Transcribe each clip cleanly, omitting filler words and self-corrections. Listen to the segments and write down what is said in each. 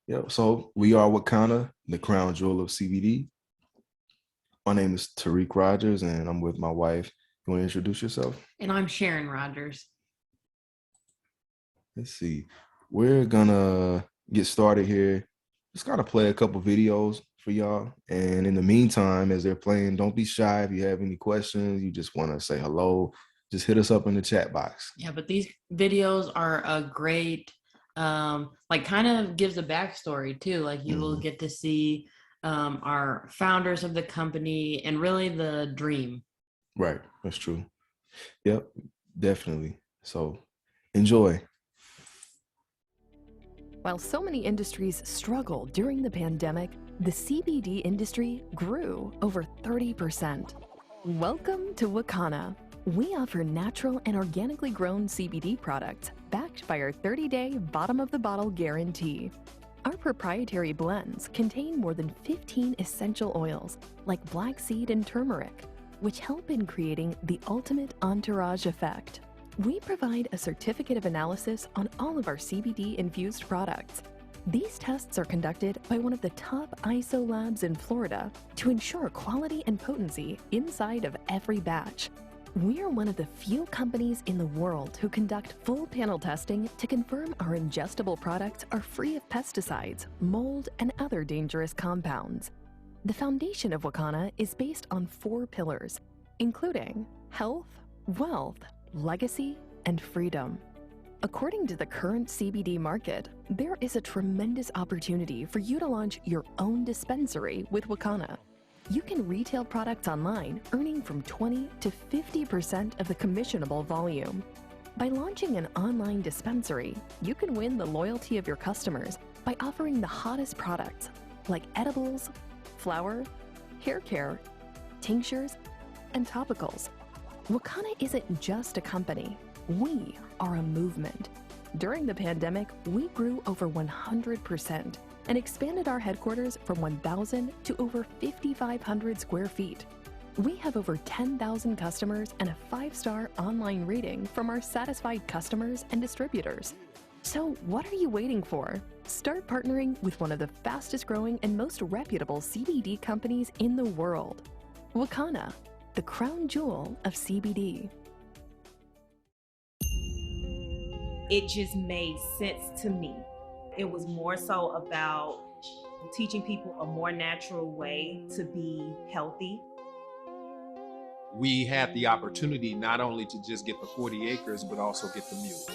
Yep. So we are Wakanda, the crown jewel of CBD. My name is Tariq Rogers, and I'm with my wife. You want to introduce yourself? And I'm Sharon Rogers. Let's see. We're gonna get started here. Just gotta play a couple videos for y'all. And in the meantime, as they're playing, don't be shy. If you have any questions, you just want to say hello, just hit us up in the chat box. Yeah, but these videos are a great, like kind of gives a backstory too. Like you will Mhm. get to see our founders of the company and really the dream. Right. That's true. Yep, definitely. So enjoy. While so many industries struggled during the pandemic, the CBD industry grew over 30%. Welcome to Wakana. We offer natural and organically grown CBD products backed by our 30-day bottom-of-the-bottle guarantee. Our proprietary blends contain more than 15 essential oils like black seed and turmeric, which help in creating the ultimate entourage effect. We provide a certificate of analysis on all of our CBD-infused products. These tests are conducted by one of the top ISO labs in Florida to ensure quality and potency inside of every batch. We are one of the few companies in the world who conduct full panel testing to confirm our ingestible products are free of pesticides, mold, and other dangerous compounds. The foundation of Wakana is based on 4 pillars, including health, wealth, legacy, and freedom. According to the current CBD market, there is a tremendous opportunity for you to launch your own dispensary with Wakana. You can retail products online, earning from 20 to 50% of the commissionable volume. By launching an online dispensary, you can win the loyalty of your customers by offering the hottest products like edibles, flower, hair care, tinctures, and topicals. Wakana isn't just a company, we are a movement. During the pandemic, we grew over 100% and expanded our headquarters from 1,000 to over 5,500 square feet. We have over 10,000 customers and a 5-star online rating from our satisfied customers and distributors. So what are you waiting for? Start partnering with one of the fastest growing and most reputable CBD companies in the world. Wakana, the crown jewel of CBD. It just made sense to me. It was more so about teaching people a more natural way to be healthy. We had the opportunity not only to just get the 40 acres, but also get the mule.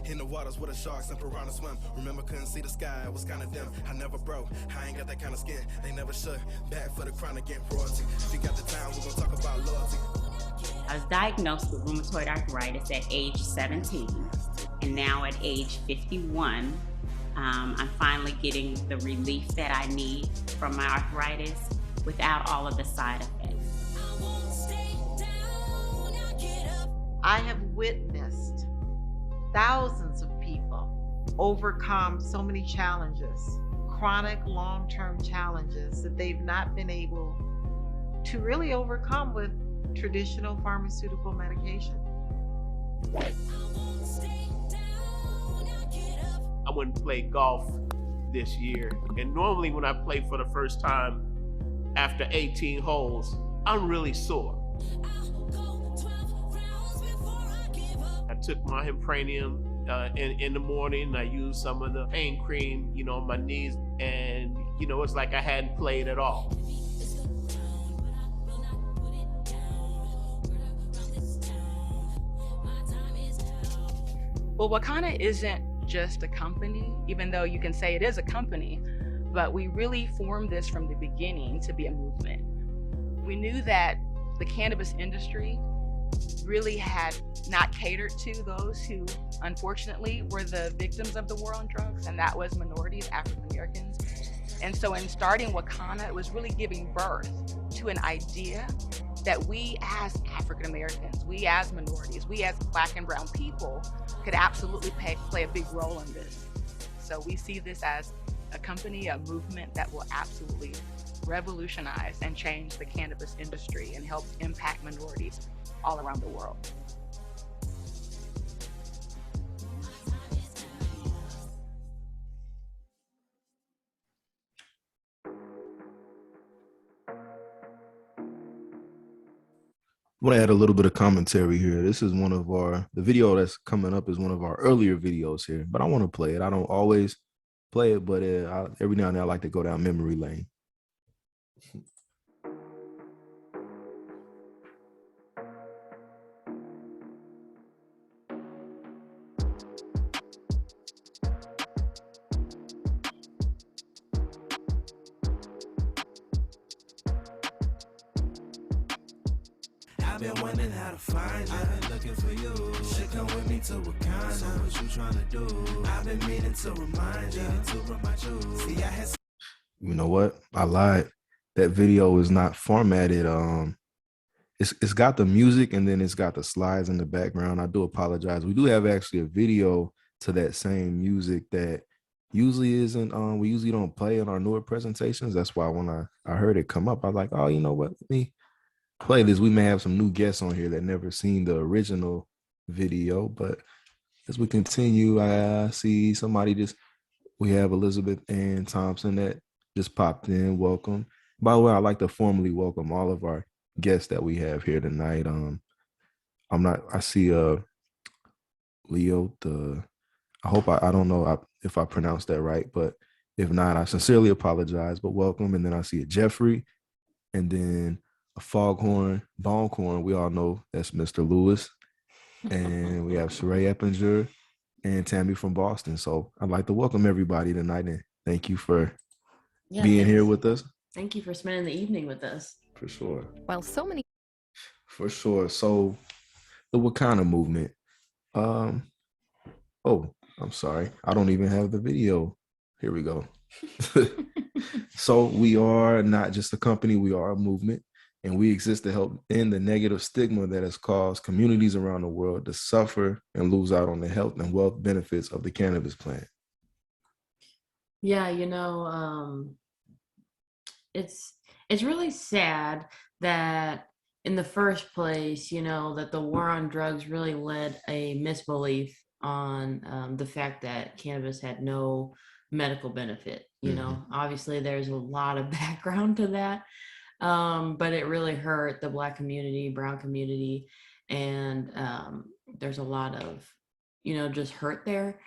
In the waters where the sharks and piranhas swim. Remember, couldn't see the sky, it was kind of dim. I never broke, I ain't got that kind of skin. They never shook, back for the crown again, royalty. If you got the time, we're gonna talk about loyalty. I was diagnosed with rheumatoid arthritis at age 17, and now at age 51, I'm finally getting the relief that I need from my arthritis without all of the side effects. I have witnessed thousands of people overcome so many challenges, chronic long-term challenges that they've not been able to really overcome with traditional pharmaceutical medication. I went and played golf this year, and normally when I play for the first time after 18 holes, I'm really sore. I took my Impranium in the morning. I used some of the pain cream, on my knees, and it's like I hadn't played at all. Well, Wakana isn't just a company, even though you can say it is a company, but we really formed this from the beginning to be a movement. We knew that the cannabis industry really had not catered to those who unfortunately were the victims of the war on drugs, and that was minorities, African Americans. And so in starting Wakana, it was really giving birth to an idea that we as African Americans, we as minorities, we as Black and brown people could absolutely play a big role in this. So we see this as a company, a movement that will absolutely revolutionize and change the cannabis industry and help impact minorities all around the world. I want to add a little bit of commentary here. This is the video that's coming up is one of our earlier videos here, but I want to play it. I don't always play it, but every now and then I like to go down memory lane. I've been wondering how to find you. I've been looking for you. You should come with me to Wakanda. So what you trying to do? I've been meaning to remind you. See, I had. You know what? I lied. That video is not formatted. It's got the music and then it's got the slides in the background. I do apologize. We do have actually a video to that same music that usually isn't. We usually don't play in our newer presentations. That's why when I heard it come up, I was like, oh, you know what? Let me play this. We may have some new guests on here that never seen the original video, but as we continue, I see we have Elizabeth Ann Thompson that just popped in. Welcome. By the way, I'd like to formally welcome all of our guests that we have here tonight. I see Leo, I hope I don't know if I pronounced that right, but if not, I sincerely apologize, but welcome. And then I see a Jeffrey, and then a Foghorn, Bonghorn. We all know that's Mr. Lewis. And we have Sheree Eppinger and Tammy from Boston. So I'd like to welcome everybody tonight and thank you for being here with us. Thank you for spending the evening with us. For sure. For sure. So the Wakana movement. Oh, I'm sorry. I don't even have the video. Here we go. So we are not just a company, we are a movement. And we exist to help end the negative stigma that has caused communities around the world to suffer and lose out on the health and wealth benefits of the cannabis plant. Yeah, it's really sad that in the first place, that the war on drugs really led a misbelief on the fact that cannabis had no medical benefit. Obviously there's a lot of background to that. But it really hurt the Black community, brown community, and there's a lot of, just hurt there.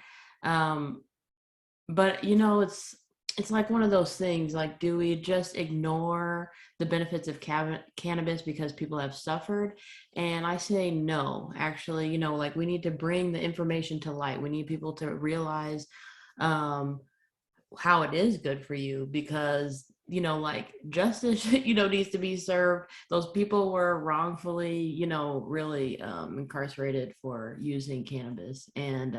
But it's like one of those things. Like, do we just ignore the benefits of cannabis because people have suffered? And I say no. Actually, like we need to bring the information to light. We need people to realize how it is good for you, because like justice needs to be served. Those people were wrongfully really incarcerated for using cannabis. And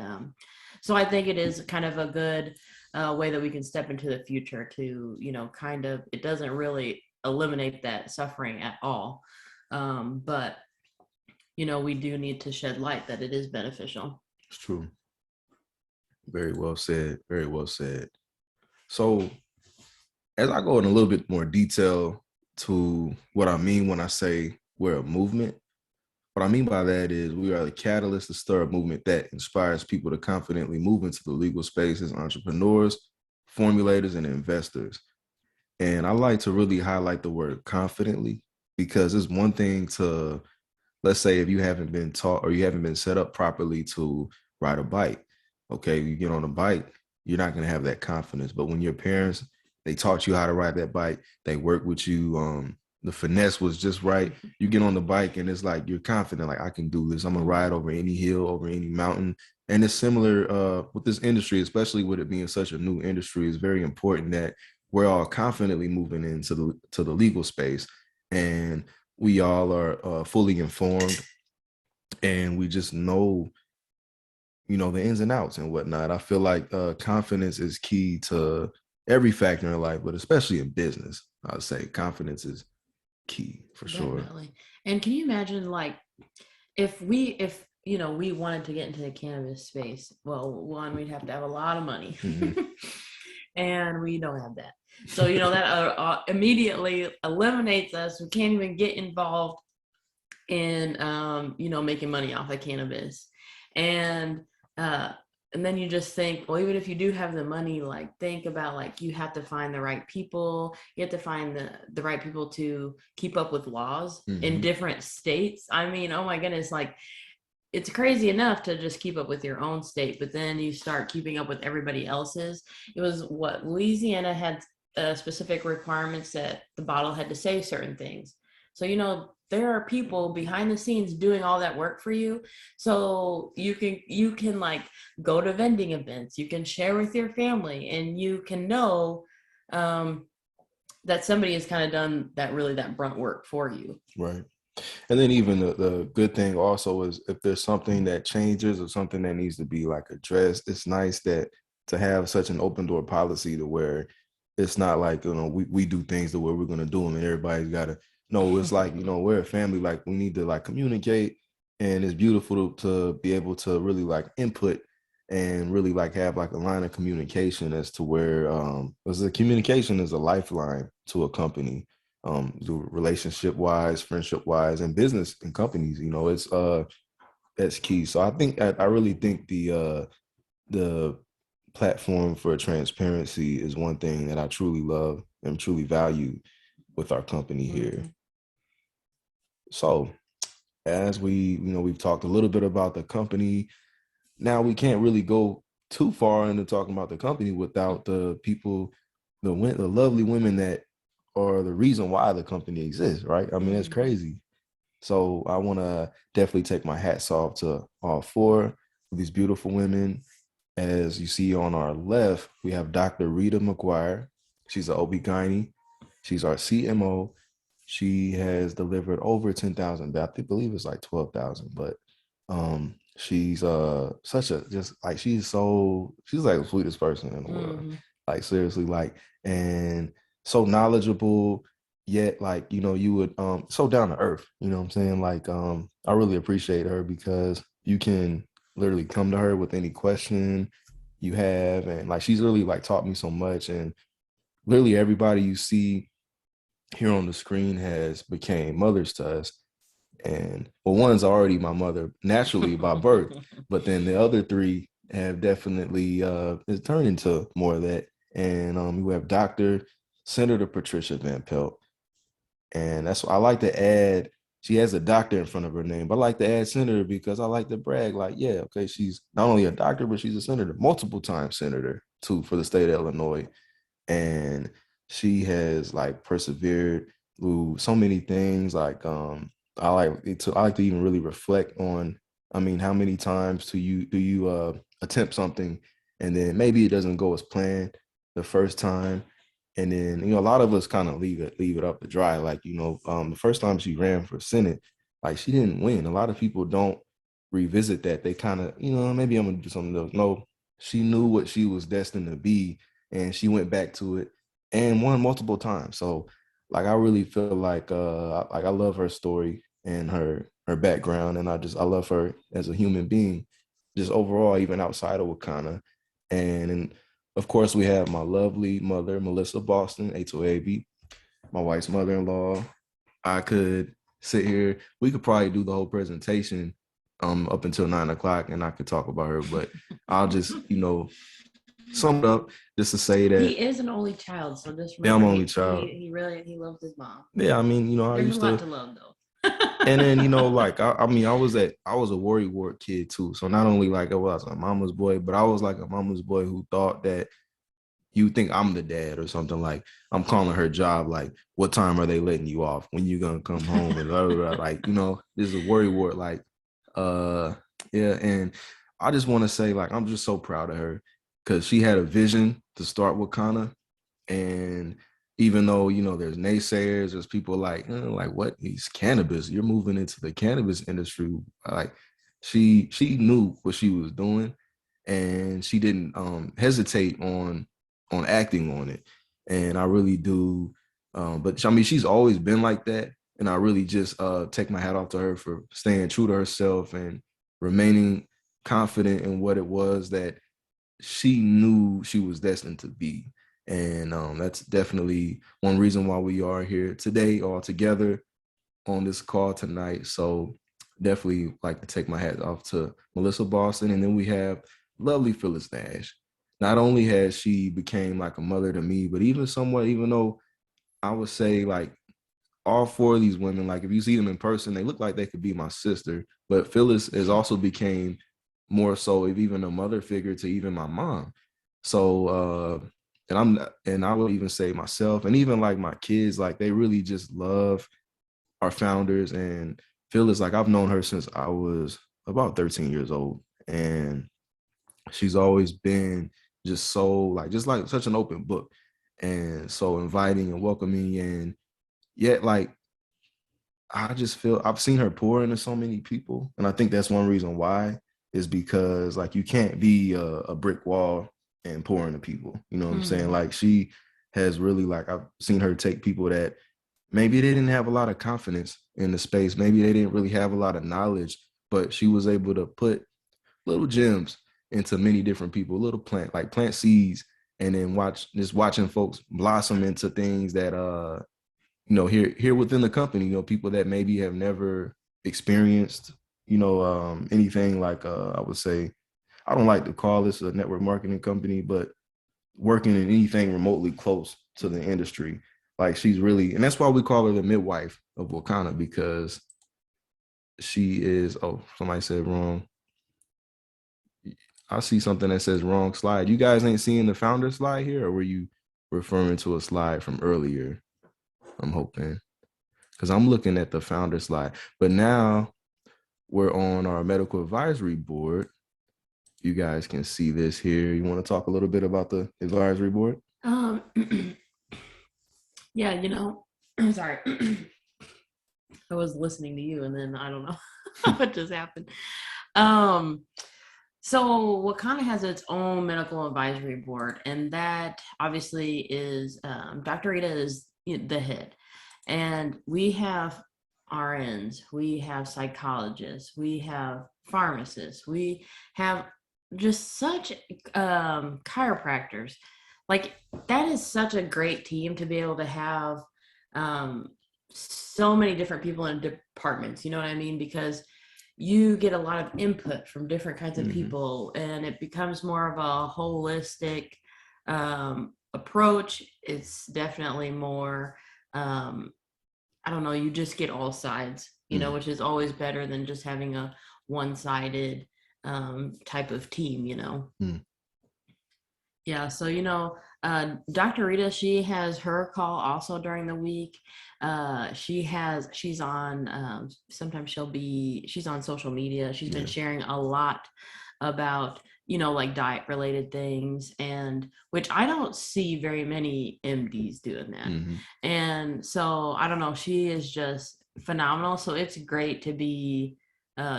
so I think it is kind of a good way that we can step into the future to kind of, it doesn't really eliminate that suffering at all, but we do need to shed light that it is beneficial. It's true. Very well said. Very well said. So as I go in a little bit more detail to what I mean when I say we're a movement, what I mean by that is we are the catalyst to stir a movement that inspires people to confidently move into the legal space as entrepreneurs, formulators, and investors. And I like to really highlight the word confidently, because it's one thing to, let's say if you haven't been taught or you haven't been set up properly to ride a bike. Okay, you get on a bike, you're not going to have that confidence. But when your parents, they taught you how to ride that bike, they work with you, the finesse was just right. You get on the bike and it's like, you're confident, like I can do this. I'm gonna ride over any hill, over any mountain. And it's similar with this industry, especially with it being such a new industry. It's very important that we're all confidently moving into the legal space, and we all are fully informed, and we just know, the ins and outs and whatnot. I feel like confidence is key to every factor in life, but especially in business. I'd say confidence is key for sure. Definitely. And can you imagine, like, if we wanted to get into the cannabis space? Well, one, we'd have to have a lot of money, and we don't have that. So that immediately eliminates us. We can't even get involved in making money off of cannabis, and then you just think, well, even if you do have the money, like, think about, like, you have to find the right people. You have to find the right people to keep up with laws in different states. I mean, oh my goodness, like, it's crazy enough to just keep up with your own state, but then you start keeping up with everybody else's. It was Louisiana had specific requirements that the bottle had to say certain things. So, there are people behind the scenes doing all that work for you. So you can like go to vending events, you can share with your family, and you can know that somebody has kind of done that brunt work for you. Right. And then even the good thing also is, if there's something that changes or something that needs to be like addressed, it's nice that to have such an open door policy to where it's not like, we do things the way we're going to do them and everybody's got to. No, it's like, we're a family, like we need to like communicate, and it's beautiful to be able to really like input and really like have like a line of communication as to where because the communication is a lifeline to a company, relationship wise, friendship wise, and business and companies, it's that's key. So I really think the platform for transparency is one thing that I truly love and truly value with our company here. So as we've talked a little bit about the company, now we can't really go too far into talking about the company without the people, the lovely women that are the reason why the company exists, right? I mean, that's crazy. So I want to definitely take my hats off to all four of these beautiful women. As you see on our left, we have Dr. Rita McGuire. She's an OB-GYN. She's our CMO. She has delivered over 10,000. I believe it's like 12,000, but she's she's like the sweetest person in the world. Like seriously, like, and so knowledgeable, yet like, you would so down to earth, you know what I'm saying? Like I really appreciate her because you can literally come to her with any question you have, and like she's really like taught me so much, and literally everybody you see here on the screen has became mothers to us. And well, one's already my mother naturally by birth, but then the other three have definitely turned into more of that. And we have Dr. Senator Patricia Van Pelt, and that's what I like to add. She has a doctor in front of her name, but I like to add senator because I like to brag, like, yeah, okay, she's not only a doctor, but she's a senator, multiple time senator too for the state of Illinois. And she has like persevered through so many things. Like I like to even really reflect on, I mean, how many times do you attempt something and then maybe it doesn't go as planned the first time, and then a lot of us kind of leave it up to dry. Like the first time she ran for Senate, like she didn't win. A lot of people don't revisit that. They kind of maybe I'm gonna do something else. No, she knew what she was destined to be, and she went back to it and won multiple times. So like I really feel like I love her story and her background, and I love her as a human being, just overall, even outside of Wakana. And of course, we have my lovely mother, Melissa Boston, A2AB, my wife's mother-in-law. I could sit here. We could probably do the whole presentation up until 9 o'clock, and I could talk about her, but I'll just, sum it up just to say that he is an only child. So just remember, I'm only child. He really loves his mom. Yeah, I mean, I There's used a lot to love though. And then, like, I was a worry wart kid too. So not only like I was a mama's boy, but I was like a mama's boy who thought that you think I'm the dad or something. Like I'm calling her job, like, what time are they letting you off? When you gonna come home? And blah, blah, blah. Like, this is a worry wart. Like, yeah. And I just want to say, like, I'm just so proud of her because she had a vision to start Wakana. And even though, you know, there's naysayers, there's people like what? He's cannabis. You're moving into the cannabis industry. Like, she knew what she was doing, and she didn't hesitate on acting on it. And I really do. But I mean, she's always been like that. And I really just take my hat off to her for staying true to herself and remaining confident in what it was that she knew she was destined to be. And that's definitely one reason why we are here today all together on this call tonight. So definitely like to take my hat off to Melissa Boston. And then we have lovely Phyllis Nash. Not only has she became like a mother to me, but even somewhat, even though I would say like all four of these women, like if you see them in person, they look like they could be my sister. But Phyllis has also became more so of even a mother figure to even my mom. So and I would even say myself and even like my kids, like they really just love our founders. And Phyllis, like I've known her since I was about 13 years old. And she's always been just so like such an open book and so inviting and welcoming. And yet like I just feel I've seen her pour into so many people. And I think that's one reason why is because like you can't be a brick wall and pour into people. You know what I'm saying? Like she has really like I've seen her take people that maybe they didn't have a lot of confidence in the space. Maybe they didn't really have a lot of knowledge, but she was able to put little gems into many different people, little plant seeds, and then watching folks blossom into things that you know, here within the company, you know, people that maybe have never experienced, you know, anything like I would say, I don't like to call this a network marketing company, but working in anything remotely close to the industry. Like she's really, and that's why we call her the midwife of Wakana, because she is, oh, somebody said wrong. I see something that says wrong slide. You guys ain't seeing the founder slide here, or were you referring to a slide from earlier? I'm hoping, because I'm looking at the founder slide. But now we're on our medical advisory board. You guys can see this here. You want to talk a little bit about the advisory board? Yeah, you know, sorry. I was listening to you and then I don't know what just happened. So Wakanda has its own medical advisory board, and that obviously is Dr. Rita is the head. And we have RNs, we have psychologists, we have pharmacists, we have just such chiropractors. Like that is such a great team to be able to have so many different people in departments, you know what I mean? Because you get a lot of input from different kinds of people, and it becomes more of a holistic approach. It's definitely more, I don't know, you just get all sides, you know, which is always better than just having a one-sided type of team, you know. Yeah, so you know, Dr. Rita, she has her call also during the week. She's on, sometimes she's on social media. She's been sharing a lot about, you know, like diet related things, and which I don't see very many MDs doing that. And so I don't know, she is just phenomenal. So it's great to be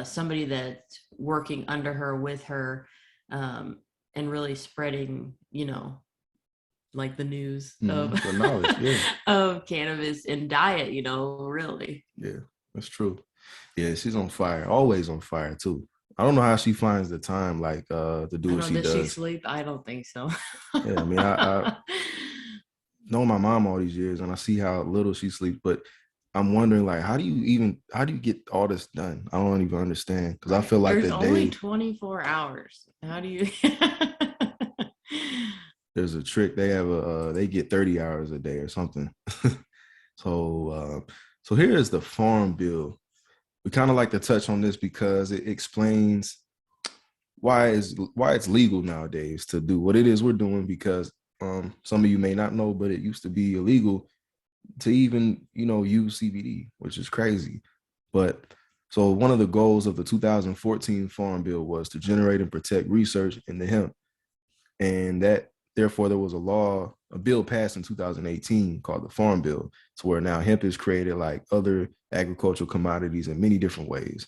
somebody that's working under her, with her, and really spreading, you know, like the news of the knowledge, of cannabis and diet, you know, really. Yeah, that's true. Yeah, she's on fire, always on fire too. I don't know how she finds the time like to do what she does. Does she sleep? I don't think so. Yeah, I mean, I know my mom all these years and I see how little she sleeps, but I'm wondering like how do you get all this done? I don't even understand, because I feel like there's the only day 24 hours. How do you there's a trick. They have they get 30 hours a day or something. So here is the farm bill. We kind of like to touch on this because it explains why it's legal nowadays to do what it is we're doing, because some of you may not know, but it used to be illegal to even, you know, use CBD, which is crazy. But So one of the goals of the 2014 Farm Bill was to generate and protect research in the hemp. And that, therefore, there was a bill passed in 2018 called the Farm Bill, to where now hemp is created like other agricultural commodities in many different ways.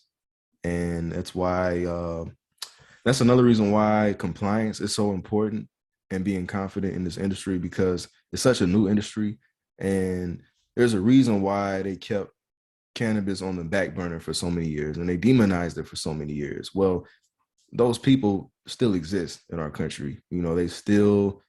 And that's why, that's another reason why compliance is so important and being confident in this industry, because it's such a new industry. And there's a reason why they kept cannabis on the back burner for so many years and they demonized it for so many years. Well, those people still exist in our country. You know, they still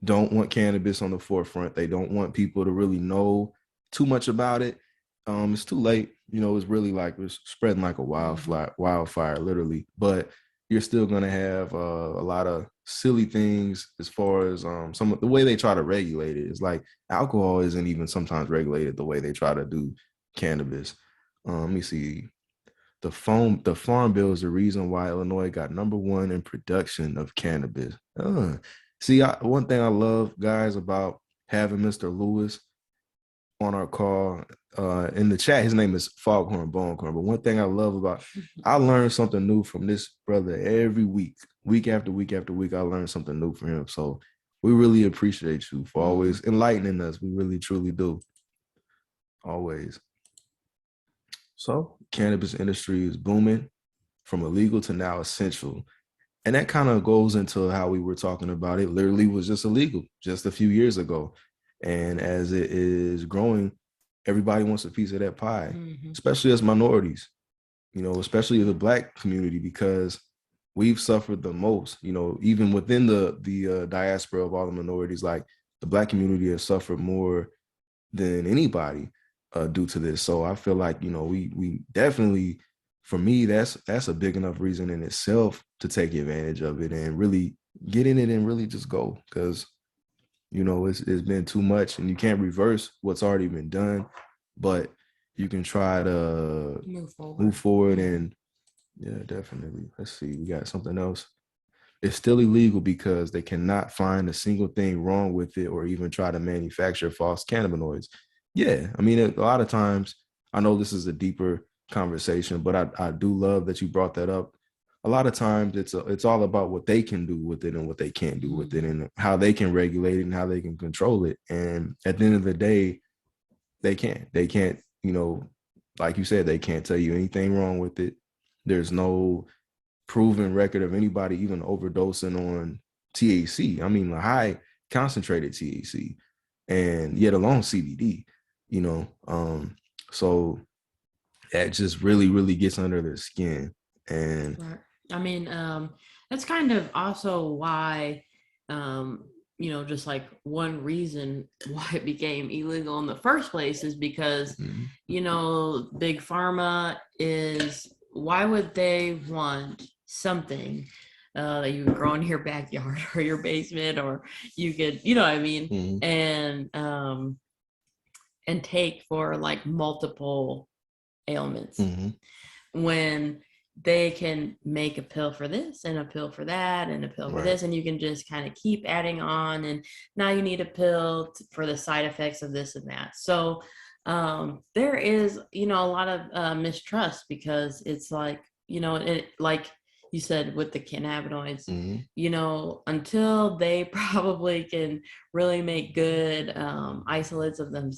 don't want cannabis on the forefront. They don't want people to really know too much about it. It's too late. You know, it's really like it's spreading like a wildfire, literally. But you're still gonna have a lot of silly things as far as some of the way they try to regulate it. It's like alcohol isn't even sometimes regulated the way they try to do cannabis. Let me see. The Farm Bill is the reason why Illinois got #1 in production of cannabis. See, one thing I love, guys, about having Mr. Lewis on our call, in the chat, his name is Foghorn Bonecorn. But one thing I love about, I learn something new from this brother every week after week after week. I learn something new from him. So we really appreciate you for always enlightening us. We really, truly do. Always. So cannabis industry is booming from illegal to now essential. And that kind of goes into how we were talking about it. Literally was just illegal just a few years ago. And as it is growing, everybody wants a piece of that pie, especially as minorities, you know, especially the Black community, because we've suffered the most, you know, even within the diaspora of all the minorities. Like the Black community has suffered more than anybody due to this. So I feel like, you know, we definitely, for me, that's a big enough reason in itself to take advantage of it and really get in it and really just go, because, you know, it's been too much and you can't reverse what's already been done, but you can try to move forward. And yeah, definitely. Let's see, we got something else. It's still illegal because they cannot find a single thing wrong with it or even try to manufacture false cannabinoids. Yeah, I mean, a lot of times, I know this is a deeper conversation, but I do love that you brought that up. A lot of times it's all about what they can do with it and what they can't do with it and how they can regulate it and how they can control it. And at the end of the day, they can't, you know, like you said, they can't tell you anything wrong with it. There's no proven record of anybody even overdosing on THC. I mean, the high concentrated THC, and yet alone CBD, you know. So that just really, really gets under their skin. And right. I mean, that's kind of also why, you know, just like one reason why it became illegal in the first place is because, you know, big pharma is, why would they want something that you can grow in your backyard or your basement, or you could, you know what I mean, and take for like multiple ailments, when they can make a pill for this and a pill for that and a pill for this, and you can just kind of keep adding on, and now you need a pill for the side effects of this and that. So there is, you know, a lot of mistrust, because it's like, you know, it, like you said with the cannabinoids, you know, until they probably can really make good isolates of them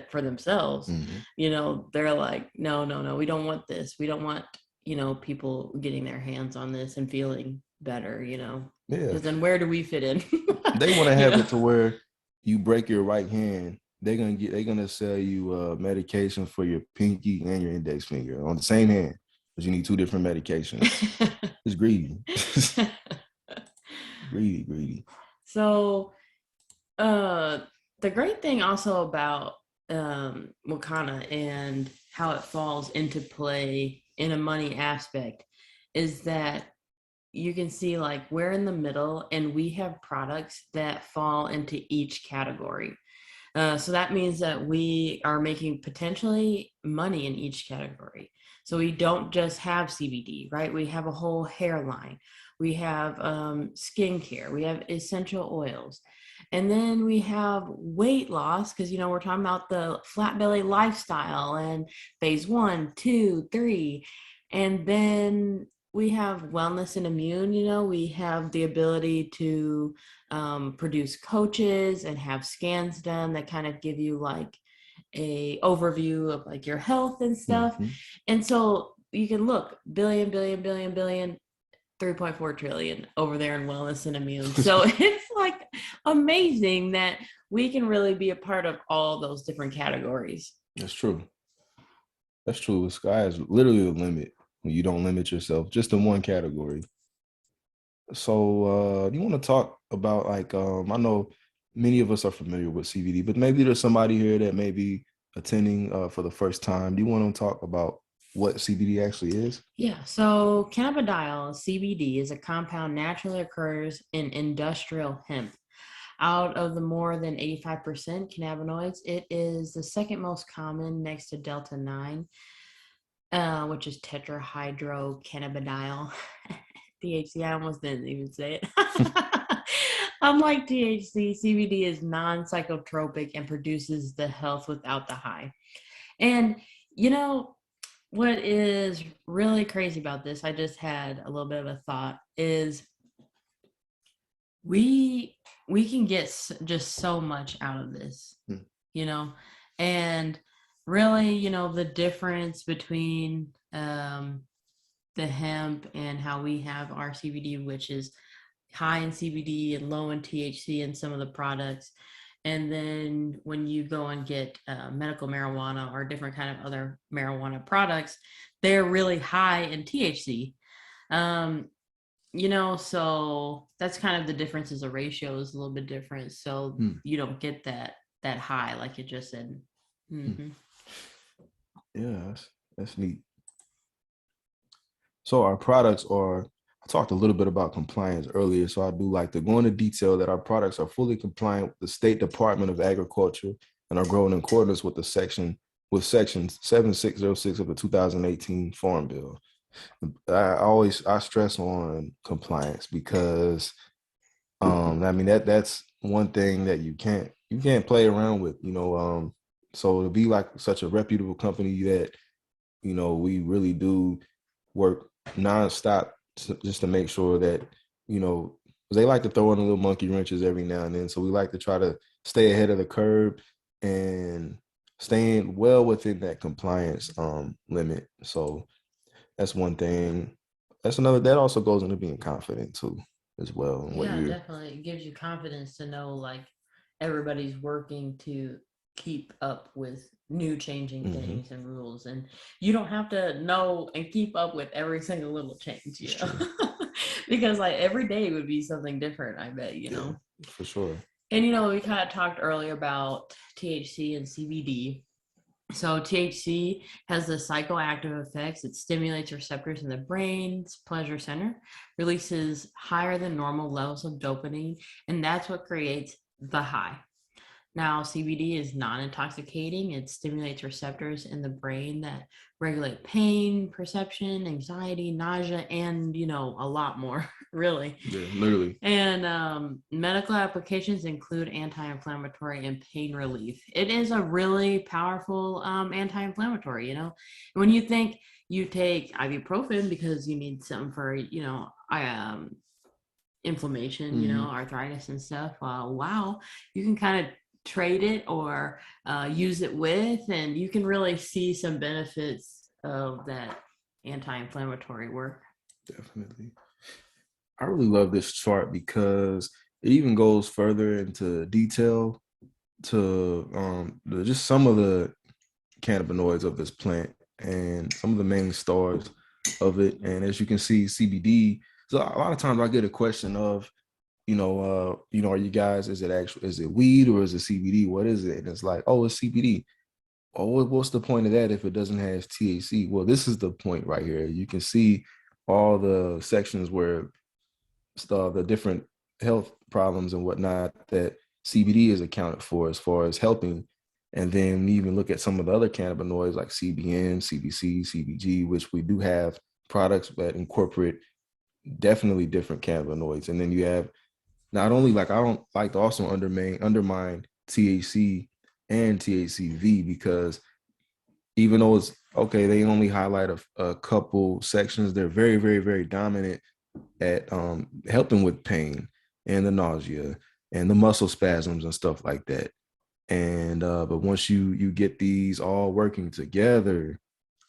for themselves, you know, they're like, no, we don't want this. We don't want, you know, people getting their hands on this and feeling better, you know. Yeah. Because then where do we fit in? They want to have it to where you break your right hand, they're gonna sell you medication for your pinky and your index finger on the same hand, because you need 2 different medications. It's greedy. greedy. So the great thing also about Wakana and how it falls into play in a money aspect is that you can see like we're in the middle and we have products that fall into each category. So that means that we are making potentially money in each category. So we don't just have CBD, right? We have a whole hairline. we have skincare, we have essential oils. And then we have weight loss, because, we're talking about the flat belly lifestyle and phase 1, 2, 3. And then we have wellness and immune. We have the ability to produce coaches and have scans done that kind of give you like a overview of like your health and stuff. Mhm. And so you can look billion, 3.4 trillion over there in wellness and immune. So it's like amazing that we can really be a part of all those different categories. That's true. That's true. The sky is literally the limit when you don't limit yourself just in one category. So do you want to talk about like I know many of us are familiar with CBD, but maybe there's somebody here that may be attending for the first time. Do you want to talk about what CBD actually is? Yeah, so cannabidiol, CBD, is a compound naturally occurs in industrial hemp. Out of the more than 85% cannabinoids, it is the second most common next to Delta 9, which is tetrahydrocannabidiol. THC, I almost didn't even say it. Unlike THC, CBD is non-psychotropic and produces the health without the high. And, what is really crazy about this, I just had a little bit of a thought, is we can get just so much out of this, and really, the difference between the hemp and how we have our CBD, which is high in CBD and low in THC in some of the products. And then when you go and get medical marijuana or different kind of other marijuana products, they're really high in THC. So that's kind of the differences. The ratio is a little bit different. So you don't get that high, like you just said. Mm-hmm. Yeah, that's neat. So our products are, I talked a little bit about compliance earlier, so I do like to go into detail that our products are fully compliant with the State Department of Agriculture and are grown in accordance with section 7606 of the 2018 Farm Bill. I stress on compliance because that's one thing that you can't play around with, so to be like such a reputable company that, we really do work nonstop just to make sure that, because they like to throw in a little monkey wrenches every now and then. So we like to try to stay ahead of the curve and staying well within that compliance limit. So that's one thing. That's another, that also goes into being confident too, as well. Yeah, definitely. It gives you confidence to know like everybody's working to keep up with new changing things and rules, and you don't have to know and keep up with every single little change, because like every day would be something different, I bet, Yeah, for sure. And we kind of talked earlier about THC and CBD. So THC has the psychoactive effects. It stimulates receptors in the brain's pleasure center, releases higher than normal levels of dopamine, and that's what creates the high. Now, CBD is non-intoxicating. It stimulates receptors in the brain that regulate pain, perception, anxiety, nausea, and, a lot more, really. Yeah, literally. And medical applications include anti-inflammatory and pain relief. It is a really powerful anti-inflammatory, When you think you take ibuprofen because you need something for, inflammation, arthritis and stuff, wow, you can kind of trade it or use it with, and you can really see some benefits of that anti-inflammatory work. Definitely. I really love this chart because it even goes further into detail to just some of the cannabinoids of this plant and some of the main stars of it. And as you can see, CBD, so a lot of times I get a question of, are you guys, is it weed or is it CBD? What is it? And it's like, oh, it's CBD. Oh, what's the point of that if it doesn't have THC? Well, this is the point right here. You can see all the sections where the different health problems and whatnot that CBD is accounted for as far as helping. And then we even look at some of the other cannabinoids like CBN, CBC, CBG, which we do have products that incorporate definitely different cannabinoids. And then you have not only, like, I don't like to also undermine THC and THCV, because even though it's okay, they only highlight a couple sections, they're very, very, very dominant at helping with pain and the nausea and the muscle spasms and stuff like that. And but once you get these all working together,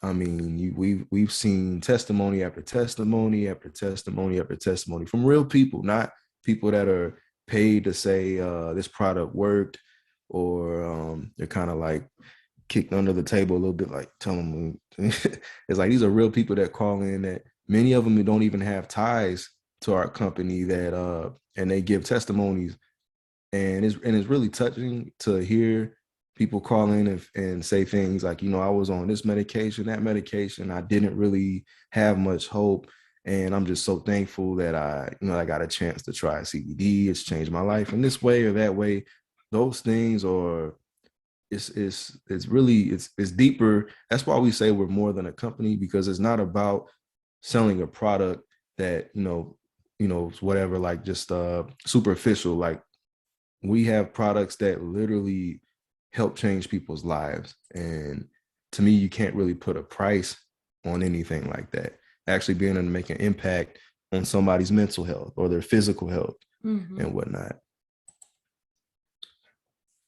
I mean, we've seen testimony after testimony after testimony after testimony from real people, not people that are paid to say this product worked, or they're kind of like kicked under the table a little bit, like tell them. It's like these are real people that call in, that many of them don't even have ties to our company, that and they give testimonies, and it's really touching to hear people call in and say things like, I was on this medication, that medication, I didn't really have much hope, and I'm just so thankful that I got a chance to try CBD. It's changed my life in this way or that way. Those things are, it's really it's deeper. That's why we say we're more than a company, because it's not about selling a product that whatever, like just superficial. Like, we have products that literally help change people's lives, and to me, you can't really put a price on anything like that. Actually being able to make an impact on somebody's mental health or their physical health and whatnot.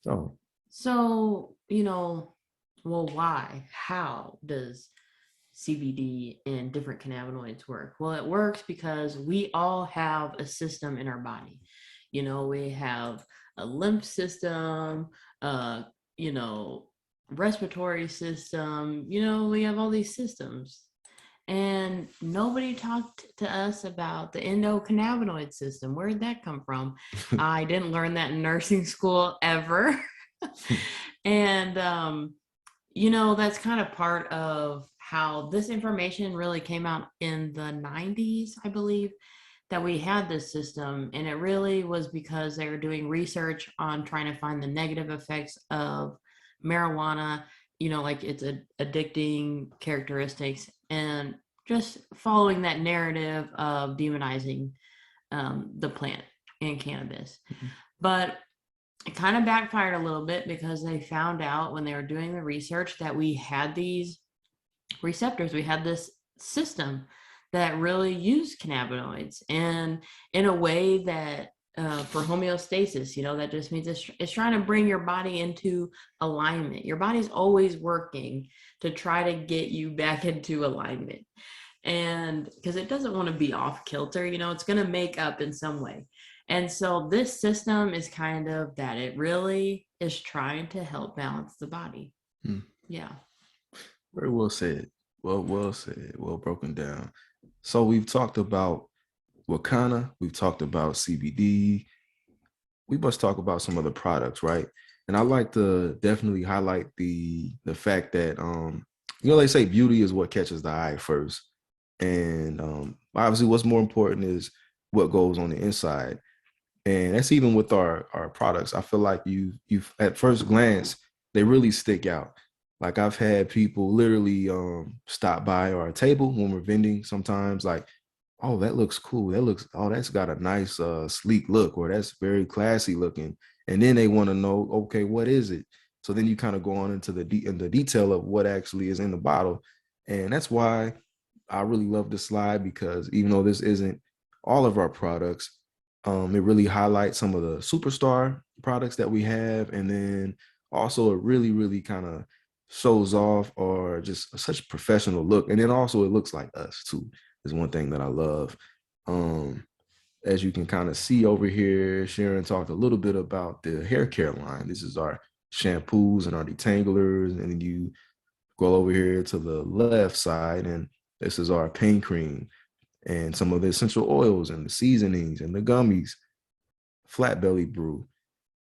So, well, why? How does CBD and different cannabinoids work? Well, it works because we all have a system in our body. We have a lymph system, respiratory system, we have all these systems. And nobody talked to us about the endocannabinoid system. Where did that come from? I didn't learn that in nursing school ever. And, that's kind of part of how this information really came out in the 90s, I believe, that we had this system. And it really was because they were doing research on trying to find the negative effects of marijuana, like its addicting characteristics, and just following that narrative of demonizing the plant and cannabis. But it kind of backfired a little bit, because they found out when they were doing the research that we had these receptors, we had this system that really used cannabinoids, and in a way that for homeostasis, that just means it's trying to bring your body into alignment. Your body's always working to try to get you back into alignment, and because it doesn't want to be off kilter, it's going to make up in some way. And so this system is kind of that. It really is trying to help balance the body. Yeah. Very well said. Well said. Well broken down. So we've talked about Wakana. We've talked about CBD. We must talk about some of the products, right? And I like to definitely highlight the fact that they say beauty is what catches the eye first, and obviously what's more important is what goes on the inside. And that's even with our products. I feel like you at first glance, they really stick out. Like, I've had people literally stop by our table when we're vending sometimes, like, oh, that looks cool. That's got a nice sleek look, or that's very classy looking. And then they want to know, okay, what is it? So then you kind of go on into the detail of what actually is in the bottle. And that's why I really love this slide, because even though this isn't all of our products, it really highlights some of the superstar products that we have. And then also it really, really kind of shows off, or just such a professional look. And then also it looks like us too, is one thing that I love. As you can kind of see over here, Sharon talked a little bit about the hair care line. This is our shampoos and our detanglers. And then you go over here to the left side, and this is our pain cream, and some of the essential oils and the seasonings and the gummies, flat belly brew.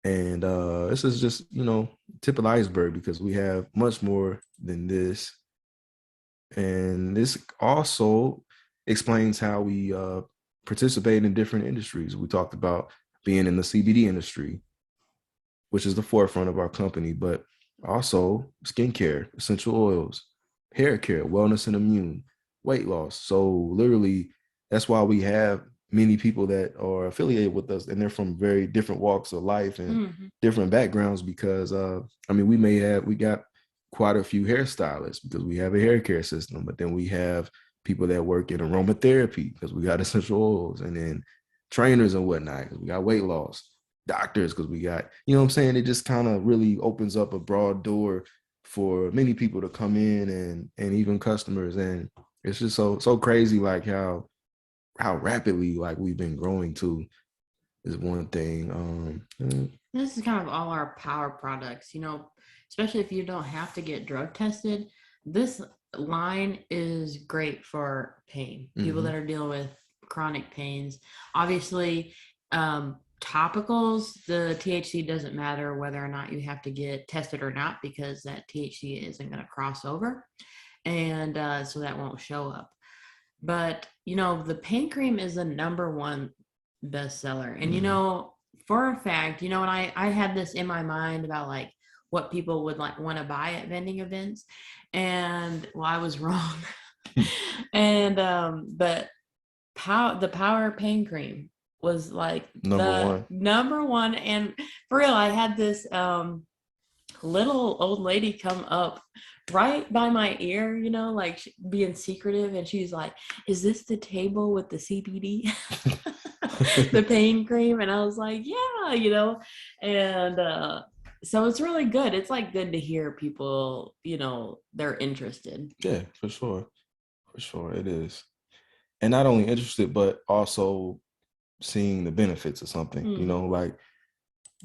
And this is just, tip of the iceberg, because we have much more than this. And this also explains how we participate in different industries. We talked about being in the CBD industry, which is the forefront of our company, but also skincare, essential oils, hair care, wellness and immune, weight loss. So literally that's why we have many people that are affiliated with us, and they're from very different walks of life and different backgrounds. Because I mean, we got quite a few hairstylists because we have a hair care system, but then we have people that work in aromatherapy because we got essential oils, and then trainers and whatnot because we got weight loss, doctors because we got, you know what I'm saying? It just kind of really opens up a broad door for many people to come in, and even customers. And it's just so crazy, like how rapidly like we've been growing too is one thing. This is kind of all our power products, you know, especially if you don't have to get drug tested. This line is great for pain, people that are dealing with chronic pains. Obviously, topicals, the THC doesn't matter whether or not you have to get tested or not, because that THC isn't going to cross over. And so that won't show up. But, you know, the pain cream is the #1 bestseller. And, you know, for a fact, you know, and I had this in my mind about like what people would like want to buy at vending events. And well, I was wrong. And but the Power Pain Cream was like the #1. And for real, I had this little old lady come up right by my ear, you know, like being secretive, and she's like, "Is this the table with the CBD?" The pain cream. And I was like, yeah, you know. And so it's really good. It's like good to hear people, you know, they're interested. Yeah, for sure it is. And not only interested, but also seeing the benefits of something, you know, like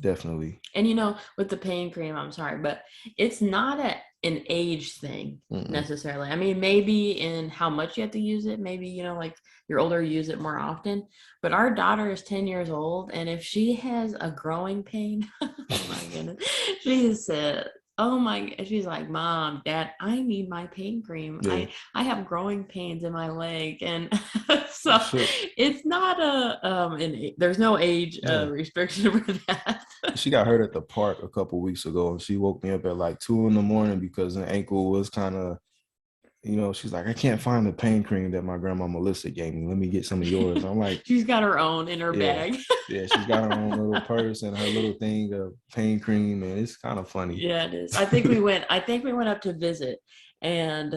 definitely. And you know, with the pain cream, I'm sorry, but it's not an age thing necessarily. I mean, maybe in how much you have to use it, maybe, you know, like you're older, you use it more often. But our daughter is 10 years old, and if she has a growing pain, oh my goodness, she said, oh my, she's like, Mom, Dad, I need my pain cream. I have growing pains in my leg. And so it's not there's no age restriction for that. She got hurt at the park a couple weeks ago, and she woke me up at like 2 a.m. because the ankle was kind of, you know, she's like, I can't find the pain cream that my grandma Melissa gave me. Let me get some of yours. I'm like, she's got her own in her bag. Yeah, she's got her own little purse and her little thing of pain cream, and it's kind of funny. Yeah, it is. I think we went up to visit, and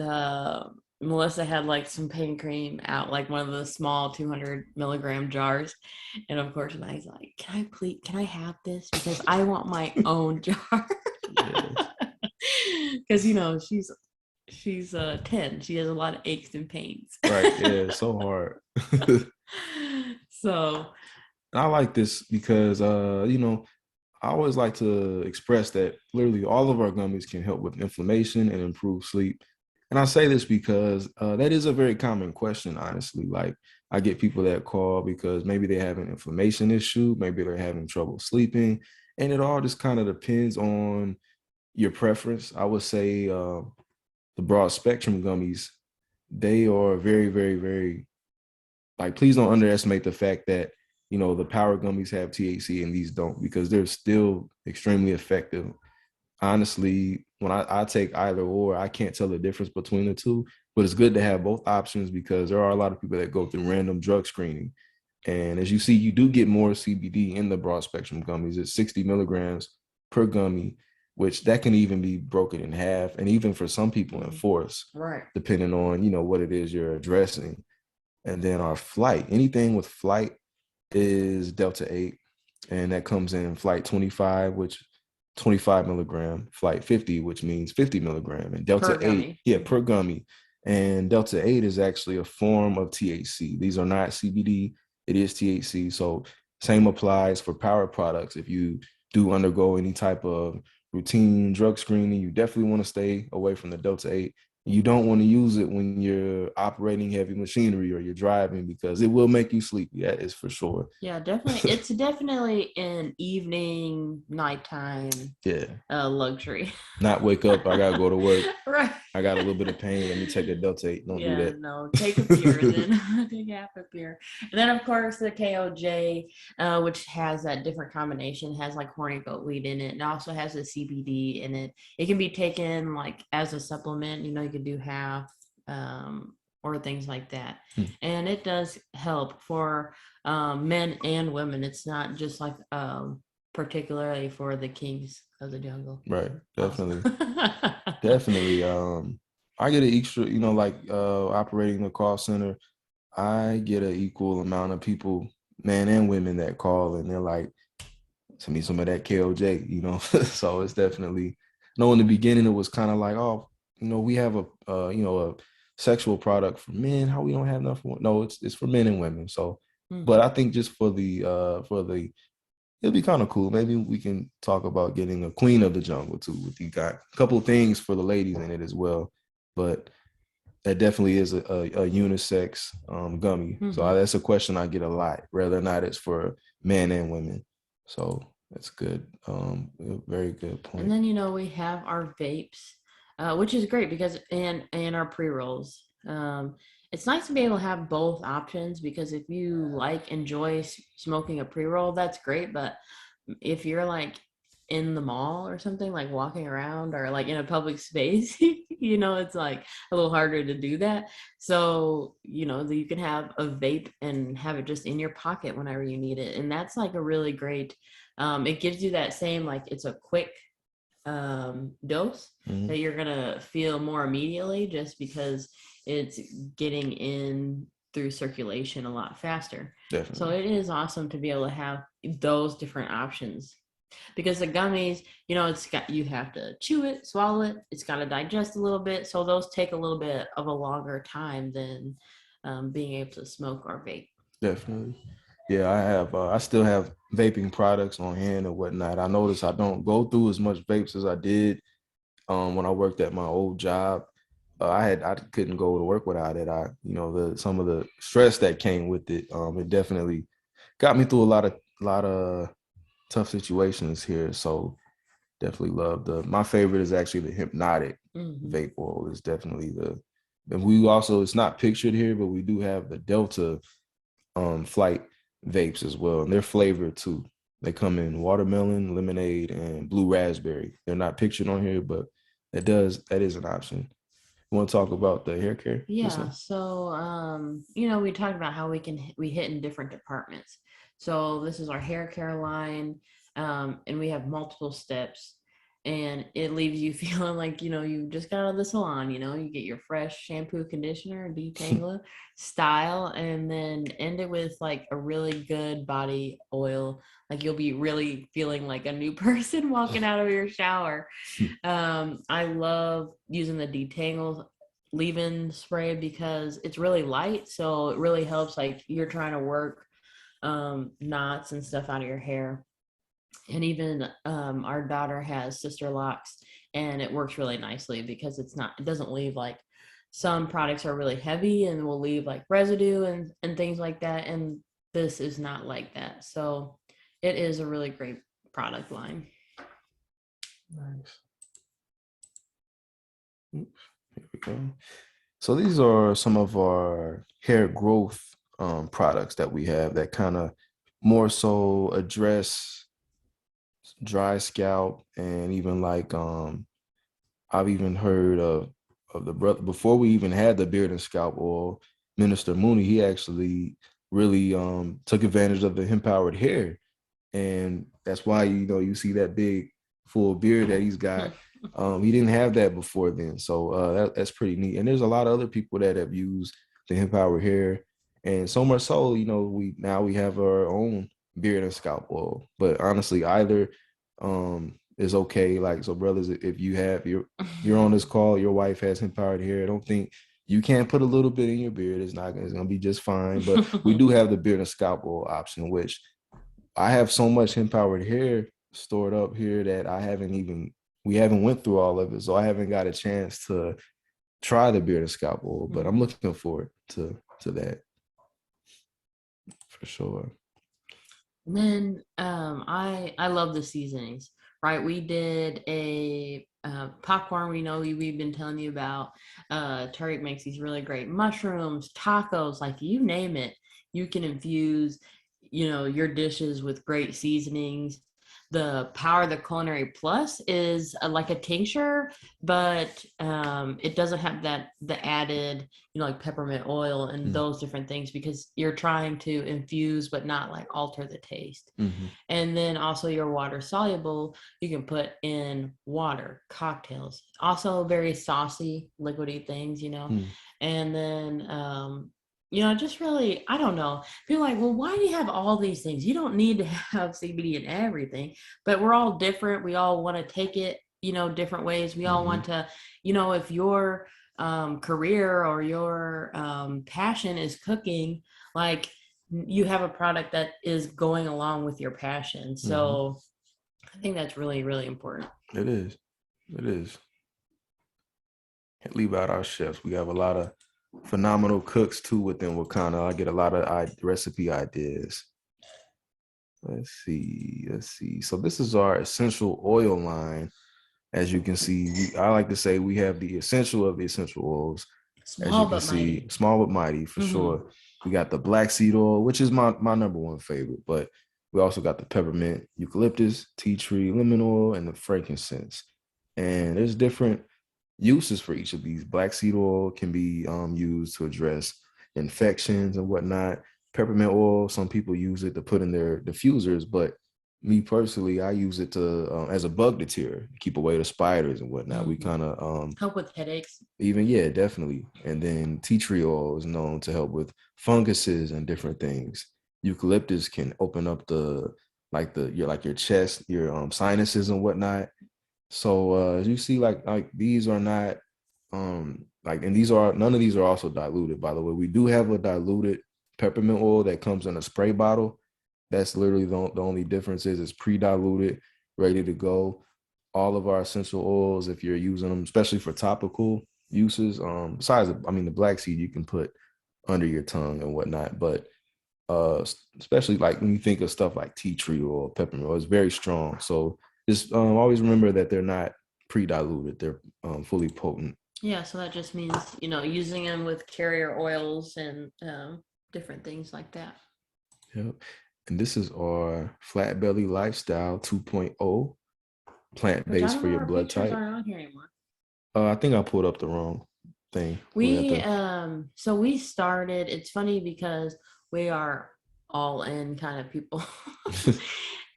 Melissa had like some pain cream out, like one of the small 200 milligram jars. And of course, Maggie's like, can I have this? Because I want my own jar. Because, you know, she's 10. She has a lot of aches and pains. Right. Yeah, it's so hard. So I like this because, you know, I always like to express that literally all of our gummies can help with inflammation and improve sleep. And I say this because that is a very common question, honestly. Like, I get people that call because maybe they have an inflammation issue, maybe they're having trouble sleeping, and it all just kind of depends on your preference. I would say the broad spectrum gummies, they are very, very, very, like, please don't underestimate the fact that, you know, the power gummies have THC and these don't, because they're still extremely effective. Honestly, when I take either or, I can't tell the difference between the two, but it's good to have both options because there are a lot of people that go through random drug screening. And as you see, you do get more CBD in the broad spectrum gummies. It's 60 milligrams per gummy, which that can even be broken in half, and even for some people in fourths, right, depending on, you know, what it is you're addressing. And then our flight, anything with flight is Delta 8, and that comes in flight 25, which 25 milligram, flight 50, which means 50 milligram, and Delta 8, per gummy. And Delta 8 is actually a form of THC. These are not CBD, it is THC. So same applies for power products. If you do undergo any type of routine drug screening, you definitely want to stay away from the Delta 8. You don't want to use it when you're operating heavy machinery or you're driving, because it will make you sleepy. That is for sure. Yeah, definitely. It's definitely an evening, nighttime luxury. Not wake up, I got to go to work. Right. I got a little bit of pain. Let me take a Delta 8. Don't do that. No, take a beer then. Take half a beer. And then, of course, the KOJ, which has that different combination, has like horny goat weed in it, and also has the CBD in it. It can be taken like as a supplement. You know, you can do half or things like that. Hmm. And it does help for men and women. It's not just like particularly for the kings of the jungle. Right. Definitely. Awesome. Definitely. I get an extra, like operating the call center, I get an equal amount of people, men and women, that call and they're like, send me some of that KOJ. So it's definitely, in the beginning it was kind of like, oh, we have a sexual product for men. How we don't have enough? No, it's for men and women. So, but I think just for the it'll be kind of cool. Maybe we can talk about getting a queen of the jungle too. If you got a couple of things for the ladies in it as well, but that definitely is a unisex gummy. So that's a question I get a lot, whether or not it's for men and women. So that's good. Very good point. And then we have our vapes, which is great because and our pre-rolls. It's nice to be able to have both options because if you enjoy smoking a pre-roll, that's great. But if you're like in the mall or something, like walking around or like in a public space, it's like a little harder to do that. So, you can have a vape and have it just in your pocket whenever you need it. And that's like a really great, it gives you that same, like it's a quick dose that you're gonna feel more immediately just because it's getting in through circulation a lot faster. Definitely. So it is awesome to be able to have those different options because the gummies, you have to chew it, swallow it, it's got to digest a little bit, so those take a little bit of a longer time than being able to smoke or vape. Definitely. Yeah, I still have vaping products on hand and whatnot. I notice I don't go through as much vapes as I did when I worked at my old job. I couldn't go to work without it. Some of the stress that came with it, it definitely got me through a lot of tough situations here. So definitely love my favorite is actually the hypnotic vape oil. Is definitely and we also, it's not pictured here, but we do have the Delta flight vapes as well, and they're flavored too. They come in watermelon, lemonade, and blue raspberry. They're not pictured on here, but that is an option. You want to talk about the hair care? Yeah. So, we talked about how we hit in different departments. So this is our hair care line, and we have multiple steps, and it leaves you feeling like, you just got out of the salon, you get your fresh shampoo, conditioner, detangler style, and then end it with like a really good body oil. Like you'll be really feeling like a new person walking out of your shower. I love using the detangle leave-in spray because it's really light, so it really helps like you're trying to work knots and stuff out of your hair. And even our daughter has sister locks, and it works really nicely because it doesn't leave like some products are really heavy and will leave like residue and things like that, and this is not like that. So it is a really great product line. Nice. Here we go. So these are some of our hair growth products that we have that kind of more so address dry scalp, and even like I've even heard of the brother before we even had the beard and scalp oil, Minister Mooney. He actually really took advantage of the hemp powered hair, and that's why you see that big full beard that he's got. He didn't have that before then, so that's pretty neat. And there's a lot of other people that have used the hemp powered hair, and so much so, we have our own beard and scalp oil. But honestly, either is okay. Like, so brothers, if you're on this call, your wife has hemp powered hair, I don't think you can't put a little bit in your beard. It's gonna be just fine. But we do have the beard and scalp oil option, which I have so much hemp powered hair stored up here that we haven't went through all of it, so I haven't got a chance to try the beard and scalp oil. But I'm looking forward to that for sure. And then I love the seasonings, right? We did a popcorn, we've been telling you about. Tariq makes these really great mushrooms, tacos, like you name it. You can infuse, your dishes with great seasonings. the Power the Culinary Plus is like a tincture, but it doesn't have the added, like peppermint oil and those different things, because you're trying to infuse but not like alter the taste. And then also your water soluble, you can put in water, cocktails, also very saucy, liquidy things, and then just really, I don't know, feel like, well, why do you have all these things? You don't need to have CBD in everything, but we're all different. We all want to take it, different ways. We all want to, if your career or your passion is cooking, like you have a product that is going along with your passion. So I think that's really, really important. It is. Can't leave out our chefs. We have a lot of phenomenal cooks too within Wakanda. I get a lot of recipe ideas. Let's see. So this is our essential oil line. As you can see, I like to say we have the essential of the essential oils. Small but mighty. Small but mighty for sure. We got the black seed oil, which is my number one favorite, but we also got the peppermint, eucalyptus, tea tree, lemon oil, and the frankincense. And there's different uses for each of these. Black seed oil can be used to address infections and whatnot. Peppermint oil, some people use it to put in their diffusers, but me personally, I use it to as a bug deterrent, keep away the spiders and whatnot. We kind of help with headaches. Yeah, definitely. And then tea tree oil is known to help with funguses and different things. Eucalyptus can open up your chest, your sinuses and whatnot. So as you see, like these are not and none of these are also diluted, by the way. We do have a diluted peppermint oil that comes in a spray bottle. That's literally the only difference is it's pre-diluted, ready to go. All of our essential oils, if you're using them, especially for topical uses, besides the black seed you can put under your tongue and whatnot, but especially like when you think of stuff like tea tree oil, peppermint oil, it's very strong. So just always remember that they're not pre-diluted; they're fully potent. Yeah, so that just means using them with carrier oils and different things like that. Yep. And this is our Flat Belly Lifestyle 2.0, plant-based for your blood type. Aren't on here anymore. I think I pulled up the wrong thing. So we started. It's funny because we are all in kind of people.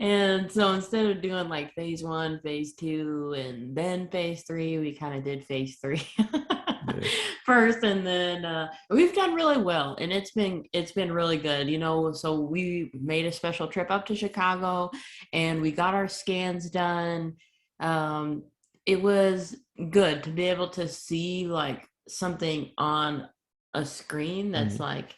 And so instead of doing like phase 1, phase 2, and then phase 3, we kind of did phase 3 first, and then we've done really well, and it's been really good, so we made a special trip up to Chicago and we got our scans done. It was good to be able to see like something on a screen that's like,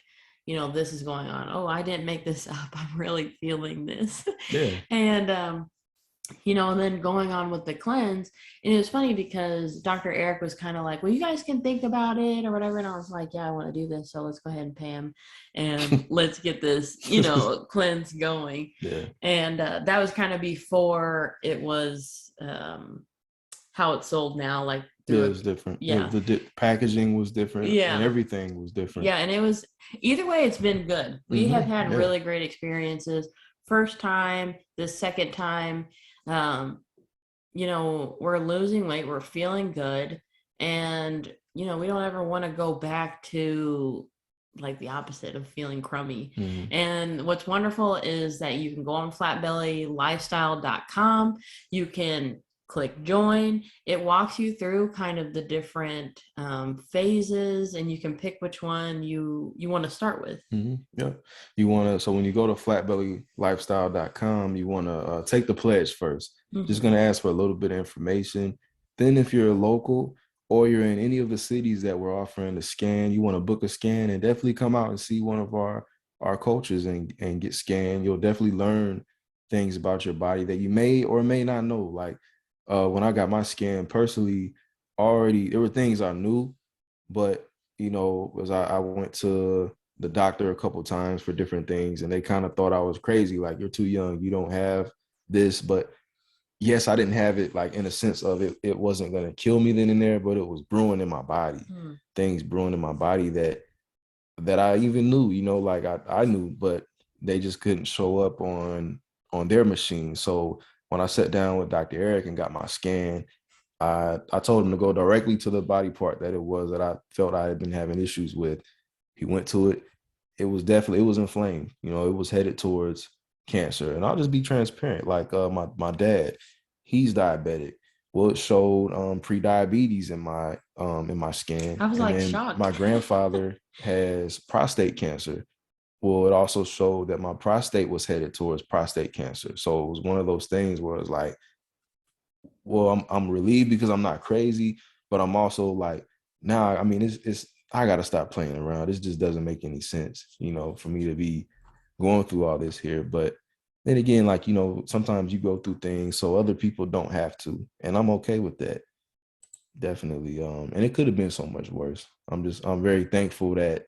this is going on. Oh, I didn't make this up. I'm really feeling this. Yeah. And, and then going on with the cleanse. And it was funny because Dr. Eric was kind of like, well, you guys can think about it or whatever. And I was like, yeah, I want to do this. So let's go ahead and pay him and let's get this, cleanse going. Yeah. And that was kind of before it was how it's sold now. Like, it was different. Yeah. The packaging was different. Yeah. And everything was different. Yeah. And it was, either way, it's been good. We have had really great experiences. First time, the second time, we're losing weight. We're feeling good. And, we don't ever want to go back to like the opposite of feeling crummy. And what's wonderful is that you can go on flatbellylifestyle.com. You can click join. It walks you through kind of the different phases, and you can pick which one you want to start with. Yeah, you want to. So when you go to flatbellylifestyle.com, you want to take the pledge first. Just going to ask for a little bit of information. Then if you're local or you're in any of the cities that we're offering the scan, you want to book a scan and definitely come out and see one of our coaches and get scanned. You'll definitely learn things about your body that you may or may not know. Like when I got my scan personally, already there were things I knew, but as I went to the doctor a couple of times for different things, and they kind of thought I was crazy, like, you're too young, you don't have this. But yes, I didn't have it like in a sense of it wasn't going to kill me then and there, but it was brewing in my body, things brewing in my body that I even knew, like I knew, but they just couldn't show up on their machine. So when I sat down with Dr. Eric and got my scan, I told him to go directly to the body part that it was that I felt I had been having issues with. He went to it. It was inflamed. You know, it was headed towards cancer. And I'll just be transparent. Like my dad, he's diabetic. Well, it showed pre-diabetes in my scan. I was and like then shocked. my grandfather has prostate cancer. Well, it also showed that my prostate was headed towards prostate cancer. So it was one of those things where it's like, well, I'm relieved because I'm not crazy, but I'm also like, now, I mean, it's I gotta stop playing around. This just doesn't make any sense, you know, for me to be going through all this here. But then again, like, you know, sometimes you go through things so other people don't have to, and I'm okay with that. Definitely. And it could have been so much worse. I'm very thankful that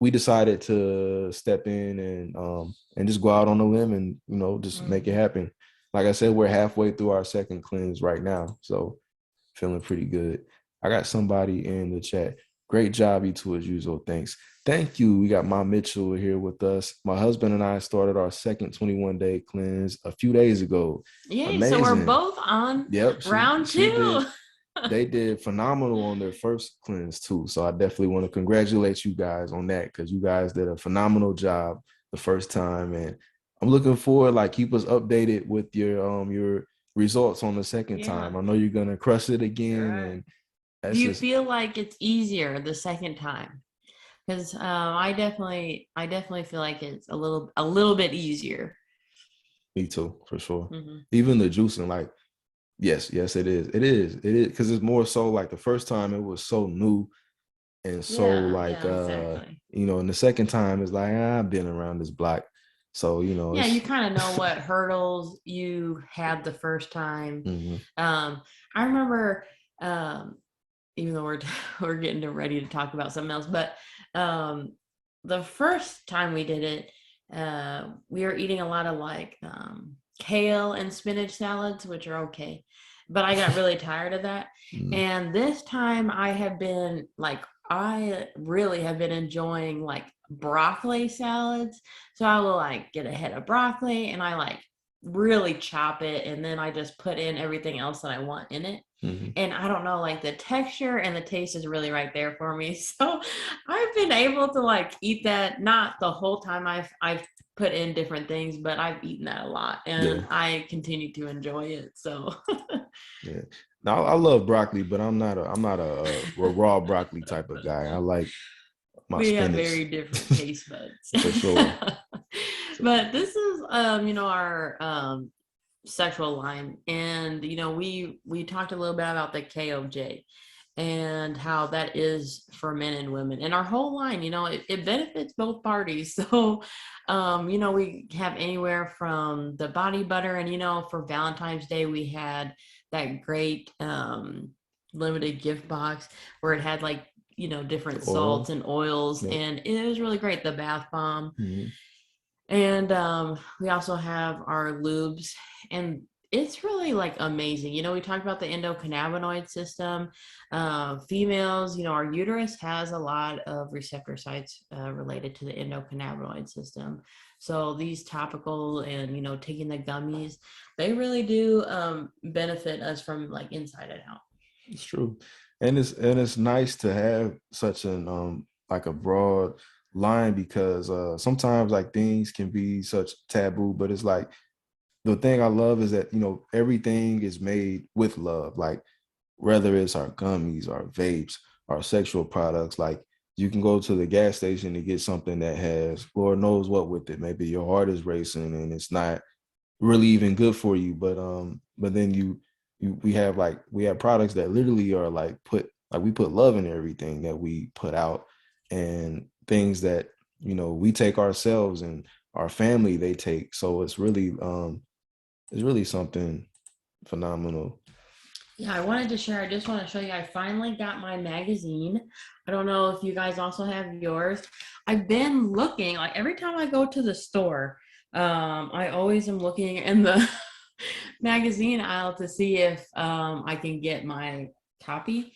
we decided to step in and just go out on a limb and, you know, just make it happen. Like I said, we're halfway through our second cleanse right now, so feeling pretty good. I got somebody in the chat. Great job, E2 as usual. Thanks. Thank you. We got Ma Mitchell here with us. My husband and I started our second 21-day cleanse a few days ago. Yay, Amazing. so we're both on round two. They did phenomenal on their first cleanse too. So I definitely want to congratulate you guys on that, because you guys did a phenomenal job the first time. And I'm looking forward, like, keep us updated with your results on the second time. I know you're gonna crush it again. And do you feel like it's easier the second time? Because I definitely feel like it's a little bit easier. Me too, for sure. Even the juicing, like, yes, it is. It is because it's more so like the first time it was so new and so exactly. You know, and the second time is like, I've been around this block. So, you know, you kind of know what hurdles you had the first time. I remember, even though we're getting ready to talk about something else, but the first time we did it, we were eating a lot of like kale and spinach salads, which are okay, but I got really tired of that. And this time I really have been enjoying like broccoli salads. So I will like get a head of broccoli and I like really chop it, and then I just put in everything else that I want in it. And I don't know, like the texture and the taste is really right there for me. So I've been able to like eat that, not the whole time I've put in different things, but I've eaten that a lot, and I continue to enjoy it. So yeah. Now I love broccoli, but I'm not a raw broccoli type of guy. I like my spinach. Have very different taste buds. For sure. But this is our sexual line, and we talked a little bit about the KOJ and how that is for men and women, and our whole line, it benefits both parties. So we have anywhere from the body butter, and for Valentine's Day we had that great limited gift box where it had like different salts and oils, and it was really great. The bath bomb. And we also have our lubes, and it's really like amazing. We talked about the endocannabinoid system. Females, our uterus has a lot of receptor sites related to the endocannabinoid system. So these topical and, taking the gummies, they really do benefit us from like inside and out. It's true. And it's nice to have such an like a broad line, because sometimes like things can be such taboo, but it's like the thing I love is that everything is made with love. Like whether it's our gummies, our vapes, our sexual products, like you can go to the gas station to get something that has Lord knows what with it. Maybe your heart is racing and it's not really even good for you, but then we have products that literally are like we put love in everything that we put out, and things that we take ourselves and our family they take. So it's really something phenomenal. Yeah, I wanted to share. I just want to show you. I finally got my magazine. I don't know if you guys also have yours. I've been looking, like every time I go to the store, I always am looking in the magazine aisle to see if I can get my copy.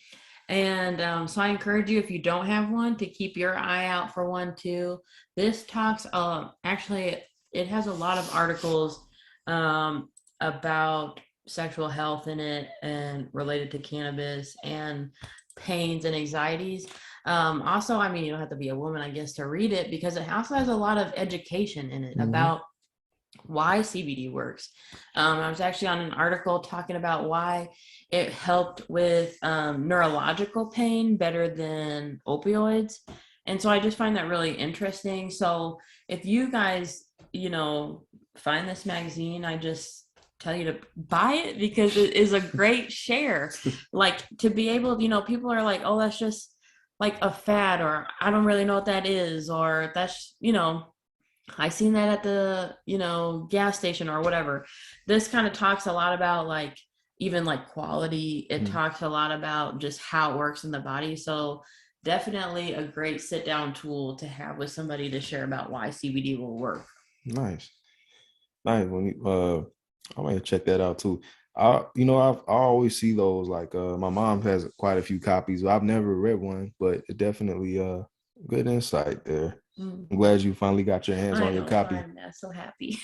And so I encourage you, if you don't have one, to keep your eye out for one too. This talks, actually, it has a lot of articles about sexual health in it and related to cannabis and pains and anxieties. Also, I mean, you don't have to be a woman, I guess, to read it, because it also has a lot of education in it about why CBD works. I was actually on an article talking about why it helped with neurological pain better than opioids. And so I just find that really interesting. So if you guys, find this magazine, I just tell you to buy it, because it is a great share. Like, to be able, people are like, oh, that's just like a fad, or I don't really know what that is, or that's, I seen that at the, gas station or whatever. This kind of talks a lot about like, even like quality. It talks a lot about just how it works in the body. So definitely a great sit down tool to have with somebody to share about why CBD will work. Nice. I might check that out too. I always see those, like my mom has quite a few copies. I've never read one, but it definitely good insight there. I'm glad you finally got your hands on your copy. I'm so happy.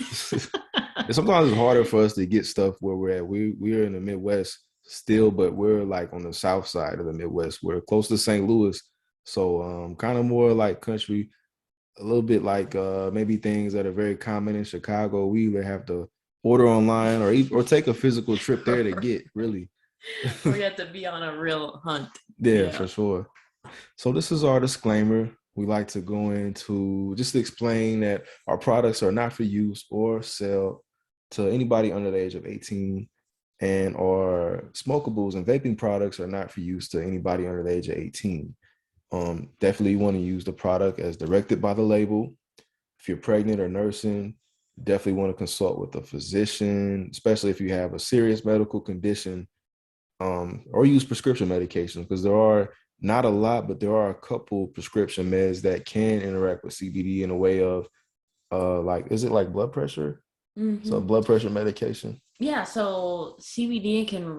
Sometimes it's harder for us to get stuff where we're at. We're in the Midwest still, but we're like on the south side of the Midwest. We're close to St. Louis, so kind of more like country. A little bit like maybe things that are very common in Chicago. We either have to order online or take a physical trip there to get, really. We have to be on a real hunt. Yeah, for sure. So this is our disclaimer. We like to go into just to explain that our products are not for use or sell to anybody under the age of 18, and our smokables and vaping products are not for use to anybody under the age of 18. Definitely want to use the product as directed by the label. If you're pregnant or nursing, definitely want to consult with a physician, especially if you have a serious medical condition, or use prescription medications, because there are not a lot, but there are a couple prescription meds that can interact with CBD in a way of like, is it like blood pressure? So blood pressure medication. Yeah, so CBD can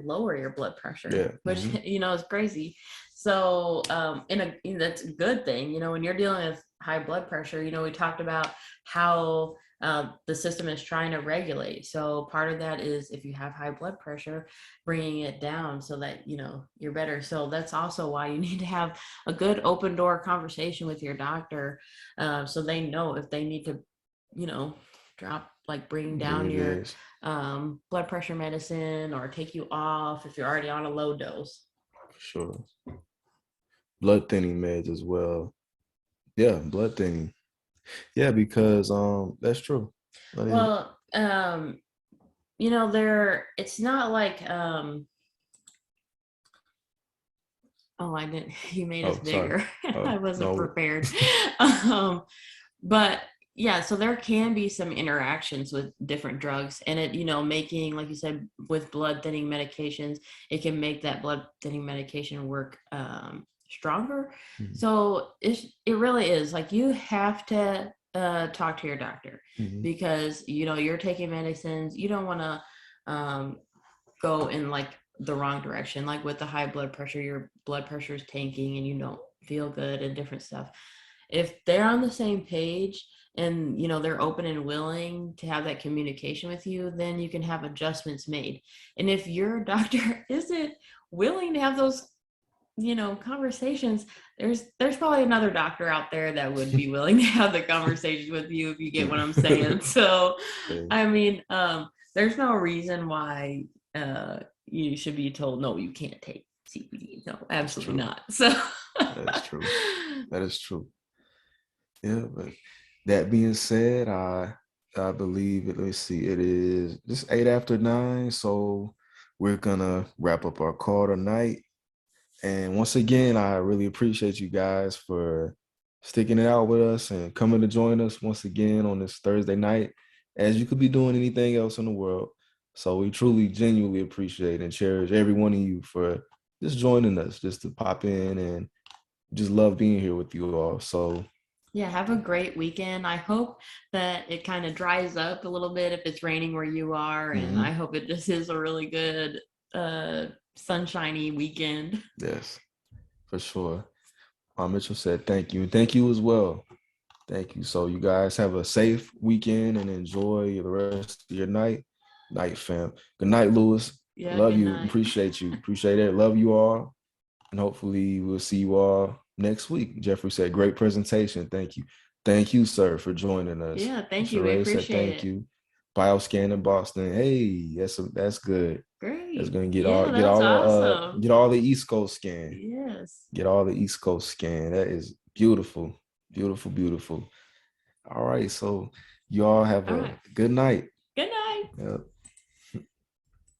lower your blood pressure, which is crazy. So that's a good thing. When you're dealing with high blood pressure, we talked about how the system is trying to regulate. So part of that is, if you have high blood pressure, bringing it down so that you're better. So that's also why you need to have a good open door conversation with your doctor, so they know if they need to bring down your blood pressure medicine, or take you off if you're already on a low dose. For sure. Blood thinning meds as well. Yeah, blood thinning. Yeah, because that's true. Well, it's not like I didn't, you made us bigger. I wasn't prepared. But yeah, so there can be some interactions with different drugs, and it, making, like you said, with blood thinning medications, it can make that blood thinning medication work stronger. So it really is like, you have to talk to your doctor, because you're taking medicines. You don't want to go in like the wrong direction, like with the high blood pressure. Your blood pressure is tanking and you don't feel good and different stuff. If they're on the same page and they're open and willing to have that communication with you, then you can have adjustments made. And if your doctor isn't willing to have those conversations, there's probably another doctor out there that would be willing to have the conversation with you, if you get what I'm saying. So I mean, there's no reason why you should be told, no, you can't take CBD. No, absolutely not. So that is true. Yeah, but that being said, I believe it. Let me see. It is just 8:09, so we're gonna wrap up our call tonight. And once again, I really appreciate you guys for sticking it out with us and coming to join us once again on this Thursday night, as you could be doing anything else in the world. So we truly, genuinely appreciate and cherish every one of you for just joining us, just to pop in, and just love being here with you all. So yeah, have a great weekend. I hope that it kind of dries up a little bit if it's raining where you are. And I hope it just is a really good sunshiny weekend. Yes, for sure. Mitchell said thank you, and thank you as well. Thank you. So you guys have a safe weekend and enjoy the rest of your night. Night, fam. Good night, Lewis. Yeah, Love good you. night. Appreciate you. Appreciate it. Love you all. And hopefully we'll see you all next week. Jeffrey said, great presentation. Thank you. Thank you, sir, for joining us. Yeah, thank you. We Sheree appreciate said, thank you. Bioscan in Boston. Hey, that's good. Great. That's gonna get that's awesome. get all the East Coast scan. Yes. Get all the East Coast scan. That is beautiful. Beautiful, beautiful. All right. So y'all have a good night. Good night. Yep.